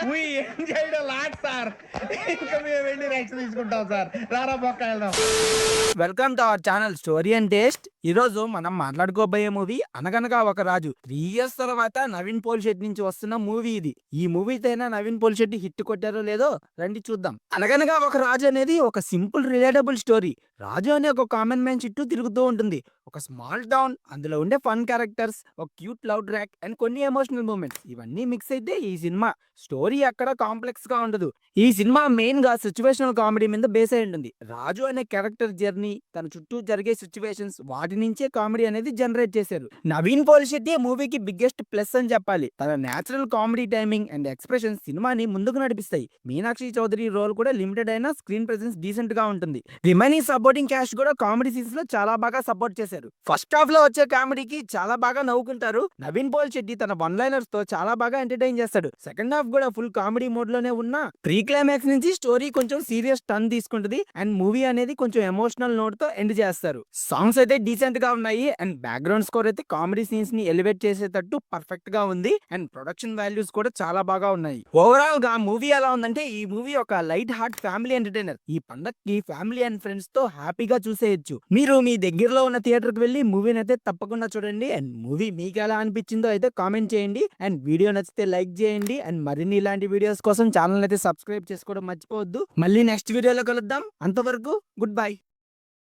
We enjoyed a lot sir. ఇంకా మేము వెళ్ళి రెస్ట్ తీసుకుంటాం సార్. రారా బొక్క వెళ్దాం. Welcome to our channel story and taste. ఈ రోజు మనం మాట్లాడుకోబోయే మూవీ అనగనగా ఒక రాజు. 3 years తర్వాత నవీన్ పోలిశెట్టి నుంచి వస్తున్న మూవీ ఇది. ఈ మూవీతోనా నవీన్ పోలిశెట్టి హిట్ కొట్టారో లేదో రండి చూద్దాం. అనగనగా ఒక రాజు అనేది ఒక సింపుల్ రిలేటబుల్ స్టోరీ. రాజు అనే ఒక కామన్ మ్యాన్ చుట్టూ తిరుగుతూ ఉంటుంది. ఒక స్మాల్ టౌన్, అందులో ఉండే ఫన్ క్యారెక్టర్స్, ఒక క్యూట్ లవ్ ట్రాక్ అండ్ కొన్ని ఎమోషనల్ మూమెంట్స్ ఇవన్నీ మిక్స్ అయితే ఈ సినిమా. స్టోరీ అక్కడ కాంప్లెక్స్ గా ఉండదు. ఈ సినిమా మెయిన్ గా సిచ్యువేషనల్ కామెడీ మీద బేస్ అయి ఉంటుంది. రాజు అనే క్యారెక్టర్ జర్నీ, తన చుట్టూ జరిగే సిచ్యువేషన్స్, వాటి నుంచే కామెడీ అనేది జనరేట్ చేశారు. నవీన్ పోలిశెట్టి మూవీకి బిగ్గెస్ట్ ప్లస్ అని చెప్పాలి. తన natural comedy timing and expressions సినిమాని ముందుకు నడిపిస్తాయి. మీనాక్షి చౌదరి రోల్ కూడా లిమిటెడ్ అయినా స్క్రీన్ ప్రెసెన్స్ డీసెంట్ గా ఉంటుంది. రిమైనింగ్ సపోర్టింగ్ క్యాస్ట్ కూడా కామెడీ సీన్స్ లో చాలా బాగా సపోర్ట్ చేశారు. ఫస్ట్ హాఫ్ లో వచ్చే కామెడీకి చాలా బాగా నవ్వుకుంటారు. నవీన్ పోలిశెట్టి తన వన్ లైనర్స్ తో చాలా బాగా ఎంటర్టైన్ చేస్తాడు. సెకండ్ హాఫ్ కూడా ఫుల్ కామెడీ మోడ్ లోనే ఉన్న ప్రీ క్లైమాక్స్ నుంచి స్టోరీ కొంచెం సీరియస్ టర్న్ తీసుకుంటుంది అండ్ మూవీ అనేది కొంచెం ఎమోషనల్ నోట్ తో ఎండ్ చేస్తారు. సాంగ్స్ అయితే డీసెంట్ గా ఉన్నాయి అండ్ బ్యాక్గ్రౌండ్ స్కోర్ అయితే కామెడీ సీన్స్ ని ఎలివేట్ చేసేటట్టు పర్ఫెక్ట్ గా ఉంది అండ్ ప్రొడక్షన్ వాల్యూస్ కూడా చాలా బాగా ఉన్నాయి. ఓవరాల్ గా మూవీ ఎలా ఉందంటే ఈ మూవీ ఒక లైట్ హార్ట్ ఫ్యామిలీ ఎంటర్టైనర్. ఈ పండక్కి ఫ్యామిలీ అండ్ ఫ్రెండ్స్ తో హ్యాపీగా చూసేయచ్చు. మీరు మీ దగ్గరలో ఉన్న థియేటర్ కి వెళ్ళి మూవీని అయితే తప్పకుండా చూడండి. అండ్ మూవీ మీకు ఎలా అనిపించిందో అయితే కామెంట్ చేయండి. అండ్ వీడియో నచ్చితే లైక్ చేయండి. అండ్ మరిన్ని ఇలాంటి వీడియోస్ కోసం ఛానల్ అయితే సబ్స్క్రైబ్ చేసుకోవడం మర్చిపోవద్దు. మళ్ళీ నెక్స్ట్ వీడియోలో కలుద్దాం. అంతవరకు గుడ్ బై.